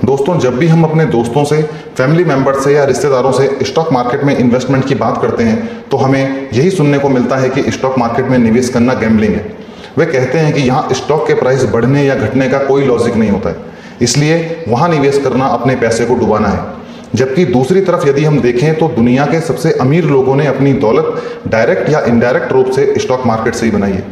दोस्तों, जब भी हम अपने दोस्तों से, फैमिली मेंबर से या रिश्तेदारों से स्टॉक मार्केट में इन्वेस्टमेंट की बात करते हैं तो हमें यही सुनने को मिलता है कि स्टॉक मार्केट में निवेश करना गैम्बलिंग है। वे कहते हैं कि यहाँ स्टॉक के प्राइस बढ़ने या घटने का कोई लॉजिक नहीं होता है, इसलिए वहाँ निवेश करना अपने पैसे को डुबाना है। जबकि दूसरी तरफ यदि हम देखें तो दुनिया के सबसे अमीर लोगों ने अपनी दौलत डायरेक्ट या इनडायरेक्ट रूप से स्टॉक मार्केट से ही बनाई है।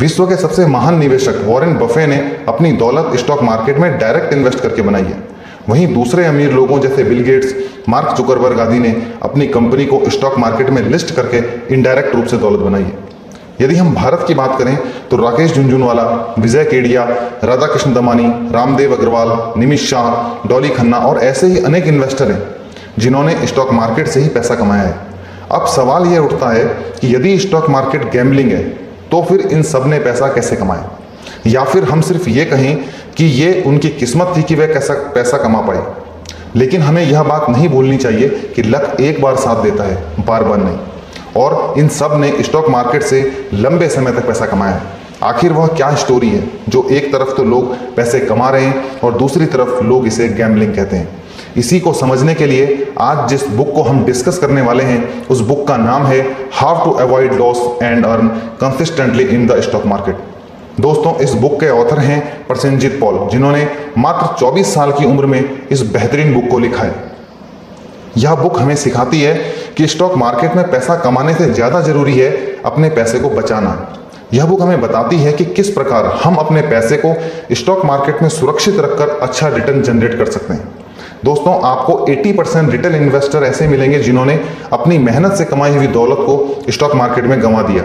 विश्व के सबसे महान निवेशक वॉरेन बफे ने अपनी दौलत स्टॉक मार्केट में डायरेक्ट इन्वेस्ट करके बनाई है। वहीं दूसरे अमीर लोगों जैसे बिल गेट्स, मार्क जुकरबर्ग आदि ने अपनी कंपनी को स्टॉक मार्केट में लिस्ट करके इनडायरेक्ट रूप से दौलत बनाई है। यदि हम भारत की बात करें तो राकेश झुनझुनवाला, विजय केडिया, राधाकृष्ण दमानी, रामदेव अग्रवाल, निमिष शाह, डॉली खन्ना और ऐसे ही अनेक इन्वेस्टर हैं जिन्होंने स्टॉक मार्केट से ही पैसा कमाया है। अब सवाल यह उठता है कि यदि स्टॉक मार्केट गैम्बलिंग है तो फिर इन सब ने पैसा कैसे कमाया, या फिर हम सिर्फ ये कहें कि ये उनकी किस्मत थी कि वे कैसा पैसा कमा पाए। लेकिन हमें यह बात नहीं भूलनी चाहिए कि लक एक बार साथ देता है, बार बार नहीं। और इन सब ने स्टॉक मार्केट से लंबे समय तक पैसा कमाया है। आखिर वह क्या स्टोरी है जो एक तरफ तो लोग पैसे कमा रहे हैं और दूसरी तरफ लोग इसे गैम्बलिंग कहते हैं। इसी को समझने के लिए आज जिस बुक को हम डिस्कस करने वाले हैं उस बुक का नाम है how to avoid loss and earn consistently in the stock market. दोस्तों, इस बुक के ऑथर हैं प्रसेनजीत पॉल, जिन्होंने मात्र 24 साल की उम्र में इस बेहतरीन बुक को लिखा है। यह बुक हमें सिखाती है कि स्टॉक मार्केट में पैसा कमाने से ज़्यादा जरूरी है अपने पैसे को बचाना। यह बुक हमें बताती है कि किस प्रकार हम अपने पैसे को स्टॉक मार्केट में सुरक्षित रखकर अच्छा रिटर्न जनरेट कर सकते हैं। दोस्तों, आपको 80% रिटेल इन्वेस्टर ऐसे मिलेंगे जिन्होंने अपनी मेहनत से कमाई हुई दौलत को स्टॉक मार्केट में गंवा दिया।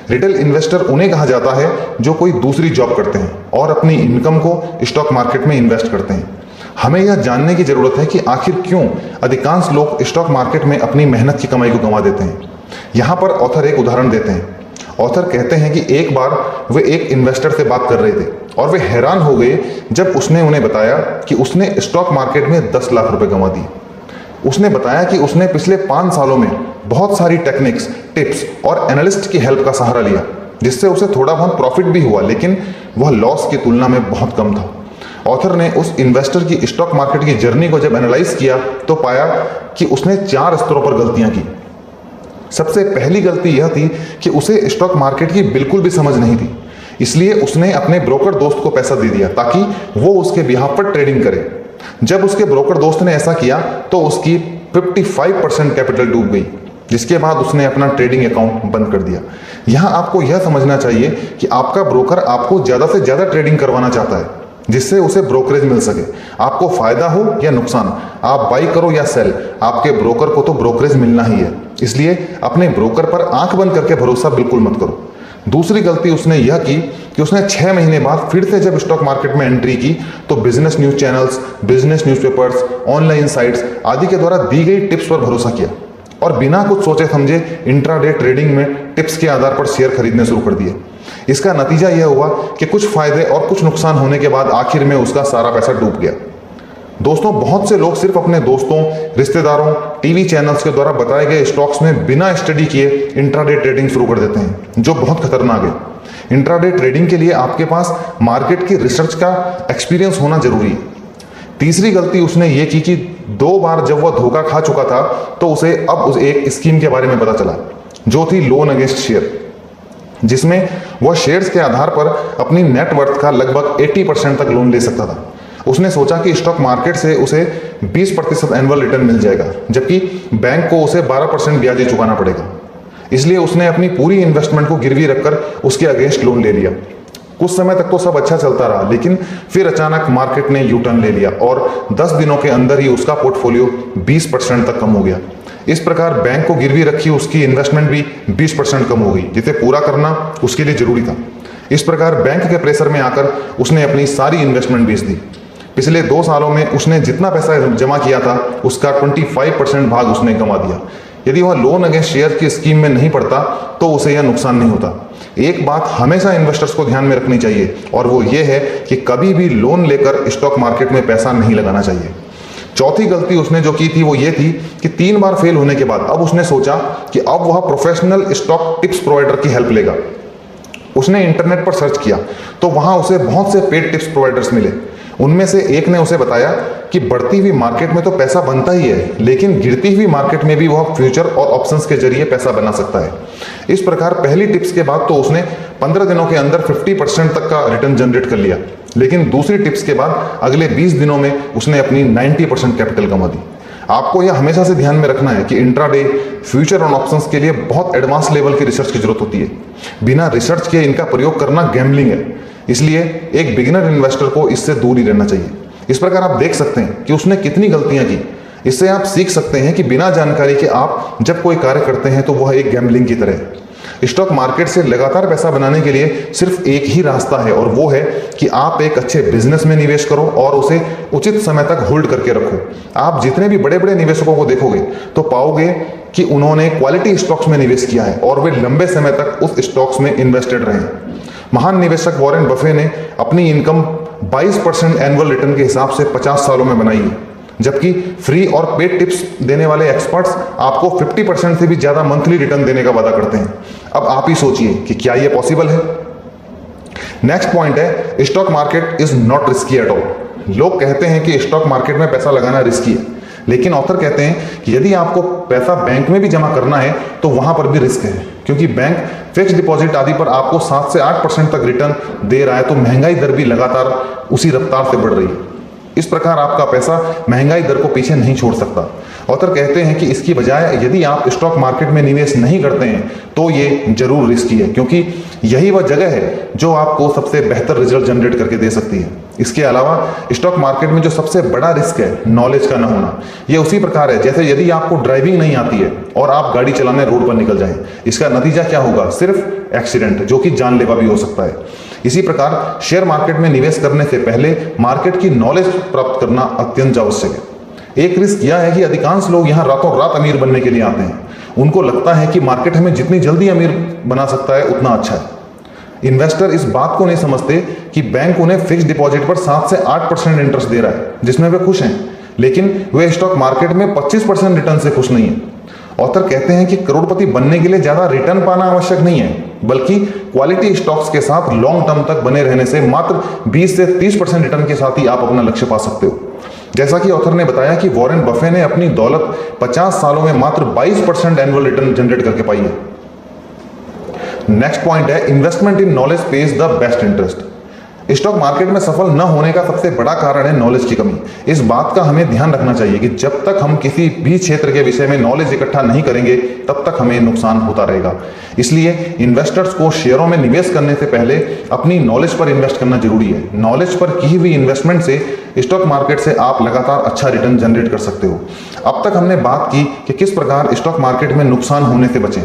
रिटेल इन्वेस्टर उन्हें कहा जाता है जो कोई दूसरी जॉब करते हैं और अपनी इनकम को स्टॉक मार्केट में इन्वेस्ट करते हैं। हमें यह जानने की जरूरत है कि आखिर क्यों अधिकांश लोग स्टॉक मार्केट में अपनी मेहनत की कमाई को गंवा देते हैं। यहाँ पर ऑथर एक उदाहरण देते हैं। ऑथर कहते हैं कि एक बार वे एक इन्वेस्टर से बात कर रहे थे और वे हैरान हो गए जब उसने उन्हें बताया कि उसने स्टॉक मार्केट में 10 लाख रुपए गंवा दिए। उसने बताया कि उसने पिछले 5 सालों में बहुत सारी टेक्निक्स, टिप्स और एनालिस्ट की हेल्प का सहारा लिया, जिससे उसे थोड़ा बहुत प्रॉफिट भी हुआ, लेकिन वह लॉस की तुलना में बहुत कम था। ऑथर ने उस इन्वेस्टर की स्टॉक मार्केट की जर्नी को जब एनालाइज किया तो पाया कि उसने 4 स्तरों पर गलतियां की। सबसे पहली गलती यह थी कि उसे स्टॉक मार्केट की बिल्कुल भी समझ नहीं थी, इसलिए उसने अपने ब्रोकर दोस्त को पैसा दे दिया ताकि वो उसके बिहाफ पर ट्रेडिंग करे। जब उसके ब्रोकर दोस्त ने ऐसा किया तो उसकी 55% कैपिटल डूब गई, जिसके बाद उसने अपना ट्रेडिंग अकाउंट बंद कर दिया। यहाँ आपको यह समझना चाहिए कि आपका ब्रोकर आपको ज़्यादा से ज़्यादा ट्रेडिंग करवाना चाहता है, जिससे उसे ब्रोकरेज मिल सके। आपको फायदा हो या नुकसान, आप बाई करो या सेल, आपके ब्रोकर को तो ब्रोकरेज मिलना ही है। इसलिए अपने ब्रोकर पर आंख बंद करके भरोसा बिल्कुल मत करो। दूसरी गलती उसने यह की कि उसने 6 महीने बाद फिर से जब स्टॉक मार्केट में एंट्री की तो business news channels, business newspapers, online sites आदि के द्वारा दी गई टिप्स पर भरोसा किया और बिना कुछ सोचे समझे इंट्राडे ट्रेडिंग में टिप्स के आधार पर शेयर खरीदने शुरू कर दिए। इसका नतीजा यह हुआ कि कुछ फायदे और कुछ नुकसान होने के बाद आखिर में उसका सारा पैसा डूब गया। दोस्तों, बहुत से लोग सिर्फ अपने दोस्तों, रिश्तेदारों, टीवी चैनल्स के द्वारा बताए गए स्टॉक्स में बिना स्टडी किए इंट्राडे ट्रेडिंग शुरू कर देते हैं, जो बहुत खतरनाक है। इंट्राडे ट्रेडिंग के लिए आपके पास मार्केट की रिसर्च का एक्सपीरियंस होना जरूरी है। तीसरी गलती उसने ये की कि 2 बार जब वह धोखा खा चुका था तो उसे अब उस एक स्कीम के बारे में पता चला, जो थी लोन अगेंस्ट शेयर, जिसमें वह शेयर्स के आधार पर अपनी नेटवर्थ का लगभग 80% तक लोन ले सकता था। उसने सोचा कि स्टॉक मार्केट से उसे 20% एनुअल रिटर्न मिल जाएगा, जबकि बैंक को उसे 12% ब्याज चुकाना पड़ेगा। इसलिए उसने अपनी पूरी इन्वेस्टमेंट को गिरवी रखकर उसके अगेंस्ट लोन ले लिया। कुछ समय तक तो सब अच्छा चलता रहा, लेकिन फिर अचानक मार्केट ने यू टर्न ले लिया और 10 दिनों के अंदर ही उसका पोर्टफोलियो 20% तक कम हो गया। इस प्रकार बैंक को गिरवी रखी उसकी इन्वेस्टमेंट भी 20% कम हो गई, जिसे पूरा करना उसके लिए जरूरी था। इस प्रकार बैंक के प्रेशर में आकर उसने अपनी सारी इन्वेस्टमेंट बेच दी। पिछले 2 सालों में उसने जितना पैसा जमा किया था उसका 25% भाग उसने कमा दिया। यदि वह लोन अगेंस्ट शेयर की स्कीम में नहीं पड़ता तो उसे यह नुकसान नहीं होता। एक बात हमेशा इन्वेस्टर्स को ध्यान में रखनी चाहिए और वो ये है कि कभी भी लोन लेकर स्टॉक मार्केट में पैसा नहीं लगाना चाहिए। चौथी गलती उसने जो की थी वो ये थी कि 3 बार फेल होने के बाद अब उसने सोचा कि अब वह प्रोफेशनल स्टॉक टिप्स प्रोवाइडर की हेल्प लेगा। उसने इंटरनेट पर सर्च किया तो वहां उसे बहुत से पेड टिप्स प्रोवाइडर्स मिले। उनमें से एक ने उसे बताया कि बढ़ती हुई मार्केट में तो पैसा बनता ही है, लेकिन गिरती हुई मार्केट में भी वह फ्यूचर और ऑप्शंस के जरिए पैसा बना सकता है। इस प्रकार पहली टिप्स के बाद तो उसने 15 दिनों के अंदर 50% तक का रिटर्न जनरेट कर लिया, लेकिन दूसरी टिप्स के बाद अगले 20 दिनों में उसने अपनी 90% कैपिटल कमा दी। आपको यह हमेशा से ध्यान में रखना है कि इंट्राडे, फ्यूचर और ऑप्शंस के लिए बहुत एडवांस लेवल की रिसर्च की जरूरत होती है। बिना रिसर्च के इनका प्रयोग करना गैम्बलिंग है, इसलिए एक बिगिनर इन्वेस्टर को इससे दूर ही रहना चाहिए। इस प्रकार आप देख सकते हैं कि उसने कितनी गलतियां की। इससे आप सीख सकते हैं कि बिना जानकारी के आप जब कोई कार्य करते हैं तो वह एक गैम्बलिंग की तरह है। स्टॉक मार्केट से लगातार पैसा बनाने के लिए सिर्फ एक ही रास्ता है, और वो है कि आप एक अच्छे बिजनेस में निवेश करो और उसे उचित समय तक होल्ड करके रखो। आप जितने भी बड़े बड़े निवेशकों को देखोगे तो पाओगे कि उन्होंने क्वालिटी स्टॉक्स में निवेश किया है और वे लंबे समय तक उस स्टॉक्स में इन्वेस्टेड रहे। महान निवेशक वॉरेन बफे ने अपनी इनकम 22% एनुअल रिटर्न के हिसाब से 50 सालों में बनाई है, जबकि फ्री और पेड टिप्स देने वाले एक्सपर्ट्स आपको 50% से भी ज्यादा मंथली रिटर्न देने का वादा करते हैं। अब आप ही सोचिए कि क्या यह पॉसिबल है। नेक्स्ट पॉइंट है, stock market is not risky at all. लोग कहते हैं कि स्टॉक मार्केट में पैसा लगाना रिस्की है, लेकिन ऑथर कहते हैं कि यदि आपको पैसा बैंक में भी जमा करना है तो वहां पर भी रिस्क है, क्योंकि बैंक फिक्स डिपॉजिट आदि पर आपको 7 से 8% तक रिटर्न दे रहा है, तो महंगाई दर भी लगातार उसी रफ्तार से बढ़ रही है। इस प्रकार आपका पैसा महंगाई दर को पीछे नहीं छोड़ सकता। ऑथर कहते हैं कि इसकी बजाय यदि आप स्टॉक मार्केट में निवेश नहीं करते हैं तो ये जरूर रिस्की है, क्योंकि यही वह जगह है जो आपको सबसे बेहतर रिजल्ट जनरेट करके दे सकती है। इसके अलावा स्टॉक मार्केट में जो सबसे बड़ा रिस्क है, नॉलेज का न होना। यह उसी प्रकार है जैसे यदि आपको ड्राइविंग नहीं आती है और आप गाड़ी चलाने रोड पर निकल जाएं, इसका नतीजा क्या होगा? सिर्फ एक्सीडेंट, जो कि जानलेवा भी हो सकता है। इसी प्रकार शेयर मार्केट में निवेश करने से पहले मार्केट की नॉलेज प्राप्त करना अत्यंत आवश्यक है। एक रिस्क यह है कि अधिकांश लोग यहाँ रातों रात अमीर बनने के लिए आते हैं। उनको लगता है कि मार्केट हमें जितनी जल्दी अमीर बना सकता है उतना अच्छा है। इन्वेस्टर इस बात को नहीं समझते कि बैंक उन्हें फिक्स डिपॉजिट पर 7 से 8% इंटरेस्ट दे रहा है, जिसमें वे खुश हैं, लेकिन वे स्टॉक मार्केट में 25% रिटर्न से खुश नहीं है। ऑथर कहते हैं कि करोड़पति बनने के लिए ज्यादा रिटर्न पाना आवश्यक नहीं है, बल्कि क्वालिटी स्टॉक्स के साथ लॉन्ग टर्म तक बने रहने से मात्र 20 से 30% रिटर्न के साथ ही आप अपना लक्ष्य पा सकते हो। जैसा कि ऑथर ने बताया कि वॉरेन बफे ने अपनी दौलत 50 सालों में मात्र 22% एनुअल रिटर्न जनरेट करके पाई है। नेक्स्ट पॉइंट है, investment in knowledge page the best interest. Stock market में सफल न होने का सबसे बड़ा कारण है नॉलेज की कमी। इस बात का हमें ध्यान रखना चाहिए कि जब तक हम किसी भी क्षेत्र के विषय में नॉलेज इकट्ठा नहीं करेंगे तब तक हमें नुकसान होता रहेगा। इसलिए इन्वेस्टर्स को शेयरों में निवेश करने से पहले अपनी नॉलेज पर इन्वेस्ट करना जरूरी है। नॉलेज पर की हुई इन्वेस्टमेंट से स्टॉक मार्केट से आप लगातार अच्छा रिटर्न जनरेट कर सकते हो। अब तक हमने बात की कि किस प्रकार स्टॉक मार्केट में नुकसान होने से बचें।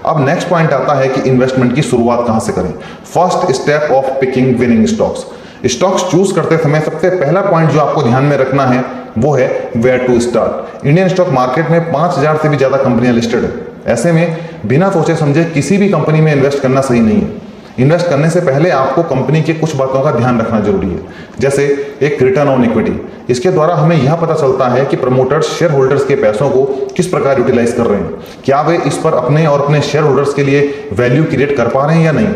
अब नेक्स्ट पॉइंट आता है कि इन्वेस्टमेंट की शुरुआत कहां से करें। First step of picking winning stocks. Stocks choose करते समय सबसे पहला पॉइंट जो आपको ध्यान में रखना है वो है where to start. Indian stock market में 5000 से भी ज्यादा कंपनियां लिस्टेड है। ऐसे में बिना सोचे समझे किसी भी कंपनी में इन्वेस्ट करना सही नहीं है। इन्वेस्ट करने से पहले आपको कंपनी के कुछ बातों का ध्यान रखना जरूरी है, जैसे एक रिटर्न ऑन इक्विटी। इसके द्वारा हमें यह पता चलता है कि प्रमोटर्स शेयर होल्डर्स के पैसों को किस प्रकार यूटिलाइज कर रहे हैं, क्या वे इस पर अपने और अपने शेयर होल्डर्स के लिए वैल्यू क्रिएट कर पा रहे हैं या नहीं।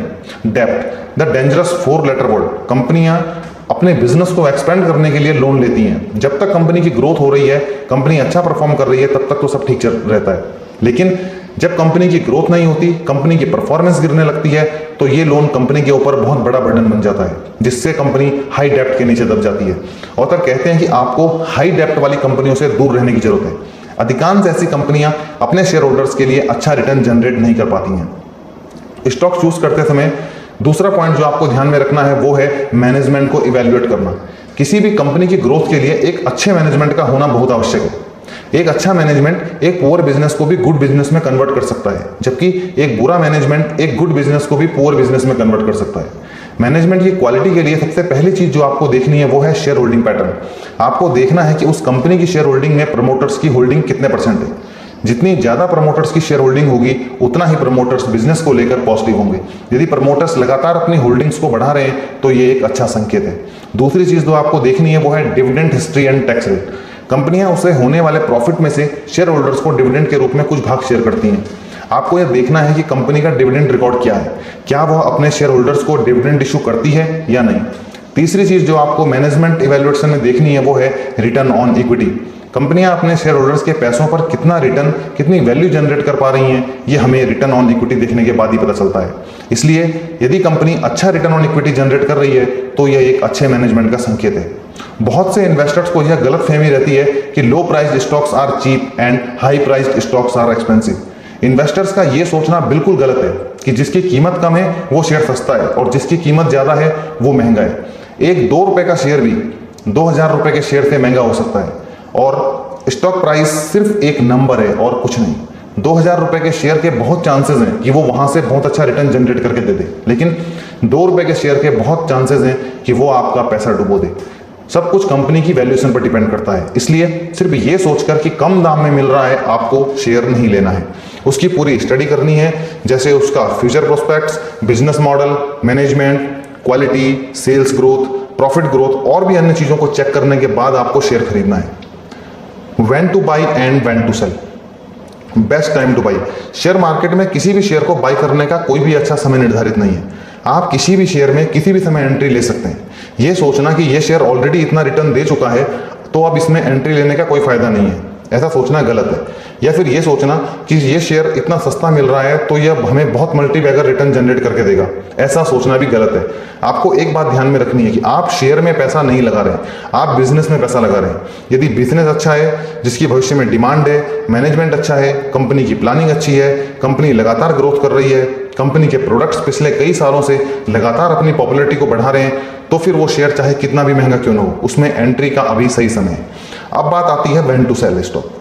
डेब्ट, द डेंजरस 4 लेटर वर्ड। कंपनियां अपने बिजनेस को एक्सपेंड करने के लिए लोन लेती हैं। जब तक कंपनी की ग्रोथ हो रही है, कंपनी अच्छा परफॉर्म कर रही है, तब तक तो सब ठीक चल रहता है, लेकिन जब कंपनी की ग्रोथ नहीं होती, कंपनी की परफॉर्मेंस गिरने लगती है, तो ये लोन कंपनी के ऊपर बहुत बड़ा बर्डन बन जाता है, जिससे कंपनी हाई डेप्ट के नीचे दब जाती है। ऑथर कहते हैं कि आपको हाई डेप्ट वाली कंपनियों से दूर रहने की जरूरत है। अधिकांश ऐसी कंपनियां अपने शेयर होल्डर्स के लिए अच्छा रिटर्न जनरेट नहीं कर पाती हैं। स्टॉक चूज करते समय दूसरा पॉइंट जो आपको ध्यान में रखना है वो है मैनेजमेंट को इवेल्युएट करना। किसी भी कंपनी की ग्रोथ के लिए एक अच्छे मैनेजमेंट का होना बहुत आवश्यक है। एक अच्छा मैनेजमेंट एक पुअर बिजनेस को भी गुड बिजनेस में कन्वर्ट कर सकता है, जबकि एक बुरा मैनेजमेंट एक गुड बिजनेस को भी पुअर बिजनेस में कन्वर्ट कर सकता है। मैनेजमेंट की क्वालिटी के लिए सबसे पहली चीज जो आपको देखनी है वो है शेयर होल्डिंग पैटर्न। आपको देखना है कि उस कंपनी की शेयर होल्डिंग में प्रमोटर्स की होल्डिंग कितने परसेंट है। जितनी ज्यादा प्रमोटर्स की शेयर होल्डिंग होगी उतना ही प्रमोटर्स बिजनेस को लेकर पॉजिटिव होंगे। यदि प्रमोटर्स लगातार अपनी होल्डिंग्स को बढ़ा रहे हैं तो ये एक अच्छा संकेत है। दूसरी चीज जो आपको देखनी है वो है dividend history and tax rate. कंपनियां उसे होने वाले प्रॉफिट में से शेयर होल्डर्स को डिविडेंड के रूप में कुछ भाग शेयर करती हैं। आपको यह देखना है कि कंपनी का डिविडेंड रिकॉर्ड क्या है, क्या वह अपने शेयर होल्डर्स को डिविडेंड इशू करती है या नहीं। तीसरी चीज जो आपको मैनेजमेंट इवैल्यूएशन में देखनी है वो है रिटर्न ऑन इक्विटी। कंपनियां अपने शेयर होल्डर्स के पैसों पर कितना रिटर्न, कितनी वैल्यू जनरेट कर पा रही हैं, ये हमें रिटर्न ऑन इक्विटी देखने के बाद ही पता चलता है। इसलिए यदि कंपनी अच्छा रिटर्न ऑन इक्विटी जनरेट कर रही है तो यह एक अच्छे मैनेजमेंट का संकेत है। बहुत से इन्वेस्टर्स को यह गलतफहमी रहती है कि low priced stocks are cheap and high priced stocks are expensive. Investors का यह सोचना बिल्कुल गलत है कि जिसकी कीमत कम है वो शेयर सस्ता है और जिसकी कीमत ज्यादा है वो महंगा है। एक 2 रुपए का शेयर भी 2000 रुपए के शेयर से महंगा हो सकता है और स्टॉक प्राइस सिर्फ एक नंबर है और कुछ नहीं। 2000 रुपए के शेयर के बहुत चांसेस हैं कि वो वहां से बहुत अच्छा रिटर्न जनरेट करके दे दे, लेकिन 2 रुपए के शेयर के बहुत चांसेस हैं कि वो आपका पैसा डुबो दे। सब कुछ कंपनी की वैल्यूएशन पर डिपेंड करता है। इसलिए सिर्फ ये सोचकर कि कम दाम में मिल रहा है आपको शेयर नहीं लेना है, उसकी पूरी स्टडी करनी है, जैसे उसका future prospects, business model, management, quality, sales growth, profit growth और भी अन्य चीजों को चेक करने के बाद आपको शेयर खरीदना है। When to buy and when to sell, best time to buy. Share market में किसी भी शेयर को बाई करने का कोई भी अच्छा समय निर्धारित नहीं है। आप किसी भी शेयर में किसी भी समय एंट्री ले सकते हैं। यह सोचना कि यह शेयर ऑलरेडी इतना रिटर्न दे चुका है तो अब इसमें एंट्री लेने का कोई फायदा नहीं है, ऐसा सोचना गलत है। या फिर यह सोचना कि यह शेयर इतना सस्ता मिल रहा है तो यह हमें बहुत मल्टीबैगर रिटर्न जनरेट करके देगा, ऐसा सोचना भी गलत है। आपको एक बात ध्यान में रखनी है कि आप शेयर में पैसा नहीं लगा रहे हैं, आप बिजनेस में पैसा लगा रहे हैं। यदि बिजनेस अच्छा है, जिसकी भविष्य में डिमांड है, मैनेजमेंट अच्छा है, कंपनी की प्लानिंग अच्छी है, कंपनी लगातार ग्रोथ कर रही है, कंपनी के प्रोडक्ट्स पिछले कई सालों से लगातार अपनी पॉपुलैरिटी को बढ़ा रहे हैं, तो फिर वो शेयर चाहे कितना भी महंगा क्यों ना हो, उसमें एंट्री का अभी सही समय है। अब बात आती है when to sell stock.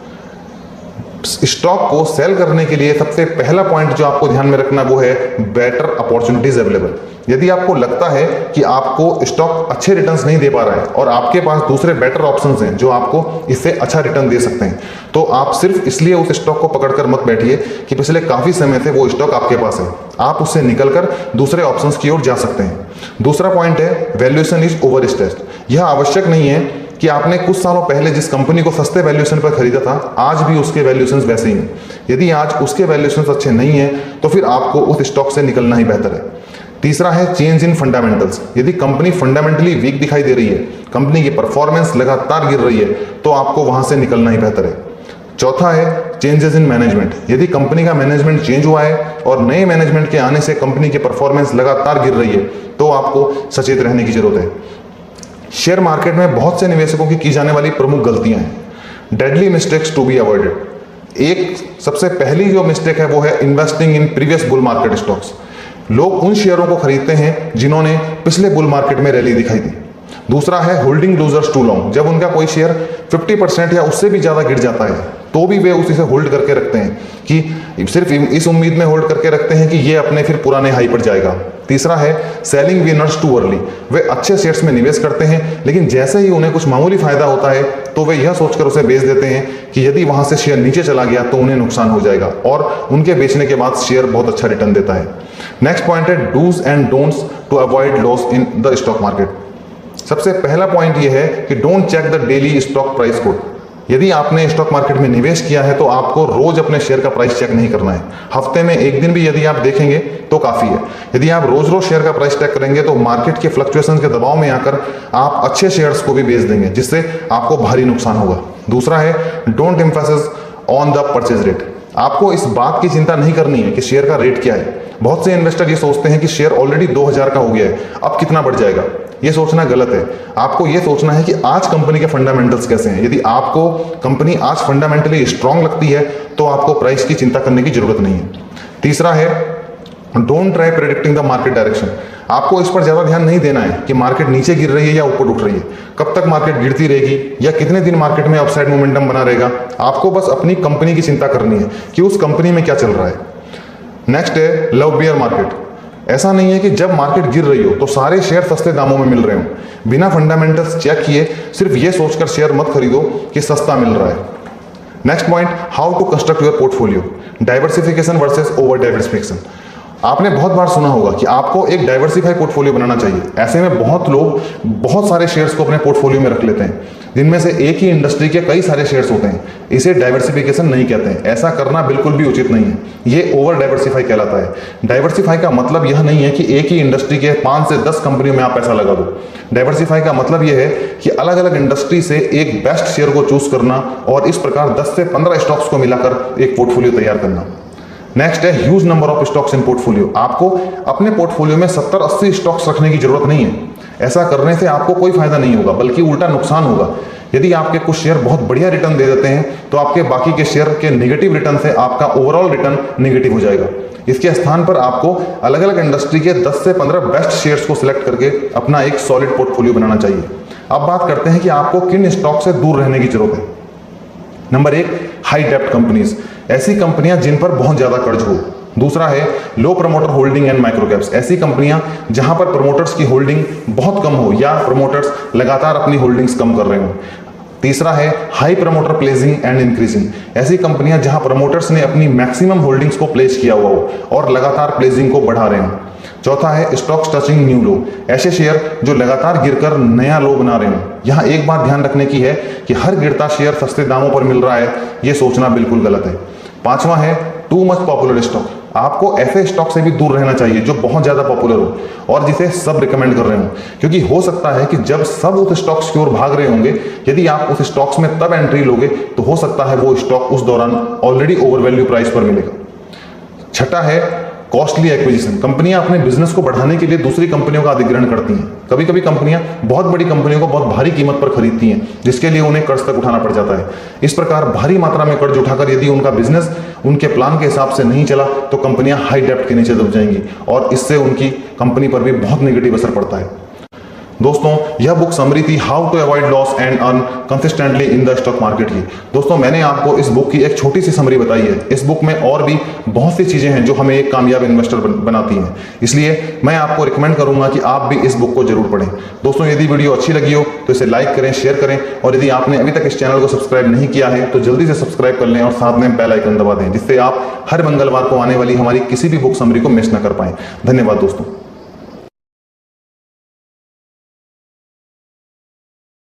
Stock को सेल करने के लिए सबसे पहला पॉइंट जो आपको ध्यान में रखना वो है बेटर अपॉर्चुनिटीज अवेलेबल। यदि आपको लगता है कि आपको स्टॉक अच्छे रिटर्न्स नहीं दे पा रहा है और आपके पास दूसरे बेटर ऑप्शंस हैं जो आपको इससे अच्छा रिटर्न दे सकते हैं, तो आप सिर्फ इसलिए उस स्टॉक को पकड़कर मत बैठिए कि पिछले काफी समय से वो स्टॉक आपके पास है। आप उससे निकलकर दूसरे ऑप्शंस की ओर जा सकते हैं। दूसरा पॉइंट है वैल्यूएशन इज ओवर स्ट्रेस्ड। यह आवश्यक नहीं है कि आपने कुछ सालों पहले जिस कंपनी को सस्ते वैल्यूएशन पर खरीदा था आज भी उसके वैल्यूएशंस वैसे ही हैं। यदि आज उसके वैल्यूएशंस अच्छे नहीं हैं तो फिर आपको उस स्टॉक से निकलना ही बेहतर है। तीसरा है चेंज इन फंडामेंटल्स। यदि कंपनी फंडामेंटली वीक दिखाई दे रही है, कंपनी की परफॉर्मेंस लगातार गिर रही है, तो आपको वहां से निकलना ही बेहतर है। चौथा है चेंजेस इन मैनेजमेंट। यदि कंपनी का मैनेजमेंट चेंज हुआ है और नए मैनेजमेंट के आने से कंपनी की परफॉर्मेंस लगातार गिर रही है तो आपको सचेत रहने की जरूरत है। शेयर मार्केट में बहुत से निवेशकों की जाने वाली प्रमुख गलतियां हैं, deadly mistakes to be avoided. एक सबसे पहली जो मिस्टेक है वो है investing in previous bull market stocks. लोग उन शेयरों को खरीदते हैं जिन्होंने पिछले बुल मार्केट में रैली दिखाई दी। दूसरा है होल्डिंग लूजर्स टू लॉन्ग। जब उनका कोई शेयर 50% या उससे भी ज्यादा गिर जाता है तो भी वे उसी से होल्ड करके रखते हैं कि सिर्फ इस उम्मीद में होल्ड करके रखते हैं कि ये अपने फिर पुराने हाई पर जाएगा। तीसरा है सेलिंग विनर्स टू अर्ली। वे अच्छे शेयर्स में निवेश करते हैं लेकिन जैसे ही उन्हें कुछ मामूली फायदा होता है तो वे यह सोचकर उसे बेच देते हैं कि यदि वहां से शेयर नीचे चला गया तो उन्हें नुकसान हो जाएगा और उनके बेचने के बाद शेयर बहुत अच्छा रिटर्न देता है। नेक्स्ट पॉइंट है dos and don'ts to avoid loss in the stock market. सबसे पहला पॉइंट यह है कि don't check the daily stock price code. यदि आपने स्टॉक मार्केट में निवेश किया है तो आपको रोज अपने शेयर का प्राइस चेक नहीं करना है। हफ्ते में एक दिन भी यदि आप देखेंगे तो काफी है। यदि आप रोज रोज शेयर का प्राइस चेक करेंगे तो मार्केट के फ्लक्चुएशन के दबाव में आकर आप अच्छे शेयर्स को भी बेच देंगे जिससे आपको भारी नुकसान होगा। दूसरा है don't emphasis on the purchase rate. आपको इस बात की चिंता नहीं करनी है कि शेयर का रेट क्या है। बहुत से इन्वेस्टर ये सोचते हैं कि शेयर ऑलरेडी 2000 का हो गया है, अब कितना बढ़ जाएगा। ये सोचना गलत है। आपको ये सोचना है कि आज कंपनी के फंडामेंटल्स कैसे हैं। यदि आपको कंपनी आज फंडामेंटली स्ट्रांग लगती है तो आपको प्राइस की चिंता करने की जरूरत नहीं है। तीसरा है don't try predicting the market direction. आपको इस पर ज्यादा ध्यान नहीं देना है कि मार्केट नीचे गिर रही है या ऊपर उठ रही है, कब तक मार्केट गिरती रहेगी या कितने दिन मार्केट में अपसाइड मोमेंटम बना रहेगा। आपको बस अपनी कंपनी की चिंता करनी है कि उस कंपनी में क्या चल रहा है। नेक्स्ट है लव बियर मार्केट। ऐसा नहीं है कि जब मार्केट गिर रही हो तो सारे शेयर सस्ते दामों में मिल रहे हो। बिना फंडामेंटल्स चेक किए सिर्फ ये सोचकर शेयर मत खरीदो कि सस्ता मिल रहा है। Next point how to construct your portfolio, diversification versus over diversification. आपने बहुत बार सुना होगा कि आपको एक डाइवर्सिफाई पोर्टफोलियो बनाना चाहिए। ऐसे में बहुत लोग बहुत सारे शेयर्स को अपने पोर्टफोलियो में रख लेते हैं, जिनमें से एक ही इंडस्ट्री के कई सारे शेयर्स होते हैं। इसे डाइवर्सिफिकेशन नहीं कहते हैं। ऐसा करना बिल्कुल भी उचित नहीं है। ये ओवर डाइवर्सिफाई कहलाता है। डाइवर्सिफाई का मतलब यह नहीं है कि एक ही इंडस्ट्री के 5 से 10 कंपनियों में आप पैसा लगा दो। डाइवर्सिफाई का मतलब यह है कि अलग अलग इंडस्ट्री से एक बेस्ट शेयर को चूज करना और इस प्रकार 10 से 15 स्टॉक्स को मिलाकर एक पोर्टफोलियो तैयार करना। नेक्स्ट है huge number of stocks in portfolio. आपको अपने पोर्टफोलियो में 70-80 स्टॉक्स रखने की जरूरत नहीं है। ऐसा करने से आपको कोई फायदा नहीं होगा, बल्कि उल्टा नुकसान होगा। यदि आपके कुछ शेयर बहुत बढ़िया रिटर्न दे देते हैं तो आपके बाकी के शेयर के नेगेटिव रिटर्न से आपका ओवरऑल रिटर्न नेगेटिव हो जाएगा। इसके स्थान पर आपको अलग अलग इंडस्ट्री के 10 से 15 बेस्ट शेयर्स को सिलेक्ट करके अपना एक सॉलिड पोर्टफोलियो बनाना चाहिए। अब बात करते हैं कि आपको किन स्टॉक से दूर रहने की जरूरत है। नंबर 1, हाई डेप्ट कंपनीज, ऐसी कंपनियां जिन पर बहुत ज्यादा कर्ज हो। दूसरा है low promoter holding and micro caps, ऐसी कंपनियां जहां पर प्रमोटर्स की होल्डिंग बहुत कम हो या प्रमोटर्स लगातार अपनी होल्डिंग्स कम कर रहे हो। तीसरा है high promoter placing and increasing, ऐसी कंपनियां जहां प्रमोटर्स ने अपनी मैक्सिमम होल्डिंग्स को प्लेस किया हुआ हो और लगातार प्लेसिंग को बढ़ा रहे हो। चौथा है स्टॉक्स टचिंग न्यू लो, ऐसे शेयर जो लगातार गिरकर नया लो बना रहे हो। यहां एक बात ध्यान रखने की है कि हर गिरता शेयर सस्ते दामों पर मिल रहा है, यह सोचना बिल्कुल गलत है। पांचवा है टू मच पॉपुलर स्टॉक, आपको ऐसे स्टॉक से भी दूर रहना चाहिए जो बहुत ज्यादा पॉपुलर हो और जिसे सब रिकमेंड कर रहे हो, क्योंकि हो सकता है कि जब सब उस स्टॉक्स की ओर भाग रहे होंगे, यदि आप उस स्टॉक्स में तब एंट्री लोगे तो हो सकता है वो स्टॉक उस दौरान ऑलरेडी ओवर वैल्यू प्राइस पर मिलेगा। छठा है कॉस्टली एक्विजिशन, कंपनियां अपने बिजनेस को बढ़ाने के लिए दूसरी कंपनियों का अधिग्रहण करती हैं। कभी कभी कंपनियां बहुत बड़ी कंपनियों को बहुत भारी कीमत पर खरीदती हैं, जिसके लिए उन्हें कर्ज तक उठाना पड़ जाता है। इस प्रकार भारी मात्रा में कर्ज उठाकर यदि उनका बिजनेस उनके प्लान के हिसाब से नहीं चला तो कंपनियां हाई डेप्ट के नीचे दब जाएंगी और इससे उनकी कंपनी पर भी बहुत नेगेटिव असर पड़ता है। दोस्तों, यह बुक समरी थी how to avoid loss and earn consistently in the stock market की। दोस्तों, मैंने आपको इस बुक की एक छोटी सी समरी बताई है। इस बुक में और भी बहुत सी चीजें हैं जो हमें एक कामयाब इन्वेस्टर बनाती हैं, इसलिए मैं आपको रिकमेंड करूंगा कि आप भी इस बुक को जरूर पढ़ें। दोस्तों, यदि वीडियो अच्छी लगी हो तो इसे लाइक करें, शेयर करें और यदि आपने अभी तक इस चैनल को सब्सक्राइब नहीं किया है तो जल्दी से सब्सक्राइब कर लें और साथ में बेल आइकन दबा दें, जिससे आप हर मंगलवार को आने वाली हमारी किसी भी बुक समरी को मिस न कर पाएं। धन्यवाद दोस्तों।